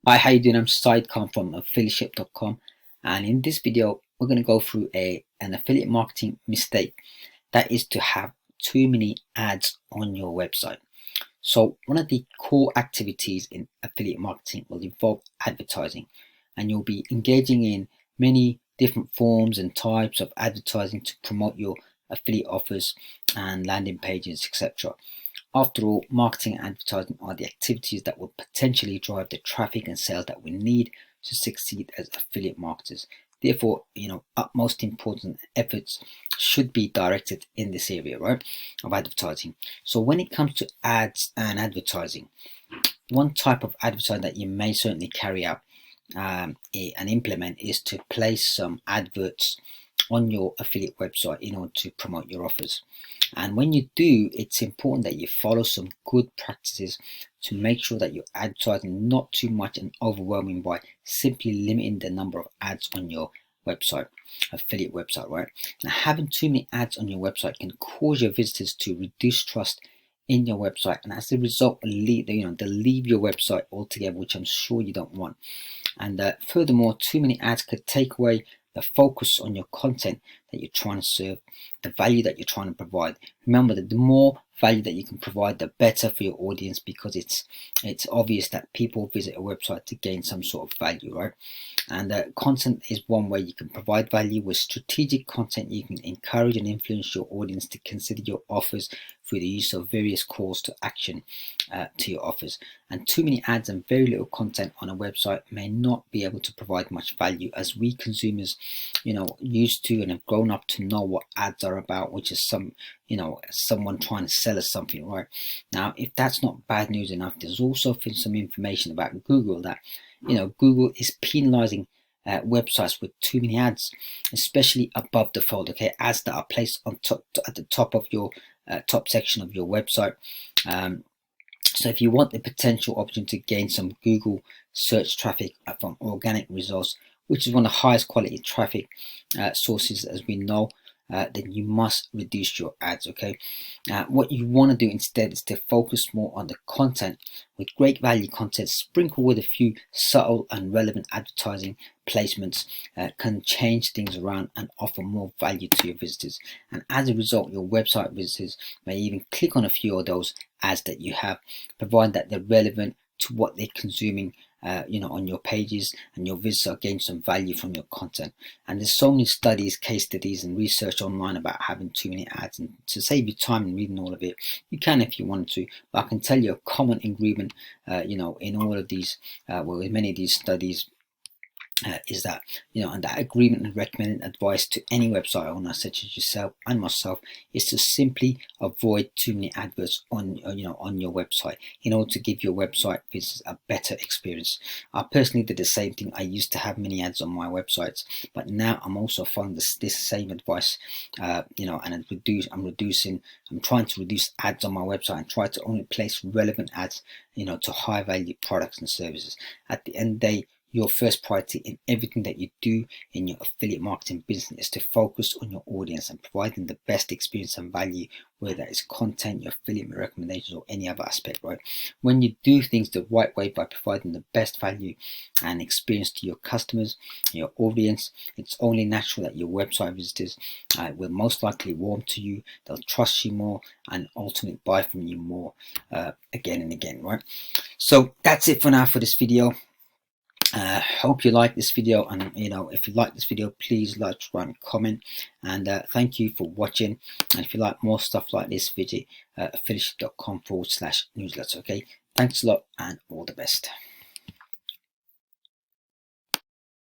Hi, how you doing? I'm Said Khan from affiliateship.com, and in this video we're going to go through an affiliate marketing mistake, that is to have too many ads on your website. So one of the core activities in affiliate marketing will involve advertising, and you'll be engaging in many different forms and types of advertising to promote your affiliate offers and landing pages, etc. After all, marketing and advertising are the activities that will potentially drive the traffic and sales that we need to succeed as affiliate marketers. Therefore, utmost important efforts should be directed in this area, right, of advertising. So when it comes to ads and advertising, one type of advertising that you may certainly carry out and implement is to place some adverts on your affiliate website in order to promote your offers. And when you do, it's important that you follow some good practices to make sure that you're advertising not too much and overwhelming by simply limiting the number of ads on your website, affiliate website, right? Now, having too many ads on your website can cause your visitors to reduce trust in your website, and as a result, they'll leave your website altogether, which I'm sure you don't want. And furthermore, too many ads could take away the focus on your content that you're trying to serve, the value that you're trying to provide. Remember that the more value that you can provide, the better for your audience, because it's obvious that people visit a website to gain some sort of value, right? And content is one way you can provide value. With strategic content, you can encourage and influence your audience to consider your offers through the use of various calls to action to your offers. And too many ads and very little content on a website may not be able to provide much value, as we consumers, used to and have grown up to know what ads are about, which is someone trying to sell us something, right? Now, if that's not bad news enough, there's also some information about Google that Google is penalizing websites with too many ads, especially above the fold. Okay, ads that are placed on top at the top of your top section of your website. So if you want the potential opportunity to gain some Google search traffic from organic results, which is one of the highest quality traffic sources, as we know, then you must reduce your ads. Okay, what you want to do instead is to focus more on the content, with great value content sprinkled with a few subtle and relevant advertising placements can change things around and offer more value to your visitors. And as a result, your website visitors may even click on a few of those ads that you have, provided that they're relevant to what they're consuming on your pages, and your visitors gain some value from your content. And there's so many studies, case studies, and research online about having too many ads. And to save you time in reading all of it, you can if you want to, but I can tell you a common ingredient in all of these in many of these studies is that and that agreement and recommended advice to any website owner such as yourself and myself is to simply avoid too many adverts on your website, in order to give your website visitors a better experience. I personally did the same thing. I used to have many ads on my websites, but now I'm also following this same advice, and I'm trying to reduce ads on my website and try to only place relevant ads to high value products and services. At the end of the day, your first priority in everything that you do in your affiliate marketing business is to focus on your audience and providing the best experience and value, whether that is content, your affiliate recommendations, or any other aspect, right? When you do things the right way by providing the best value and experience to your customers, your audience, it's only natural that your website visitors will most likely warm to you, they'll trust you more, and ultimately buy from you more again and again, right? So that's it for now for this video. Hope you like this video, and if you like this video, please like, subscribe, and comment. And thank you for watching. And if you like more stuff like this, visit affiliateship.com/newsletter. Okay, thanks a lot and all the best.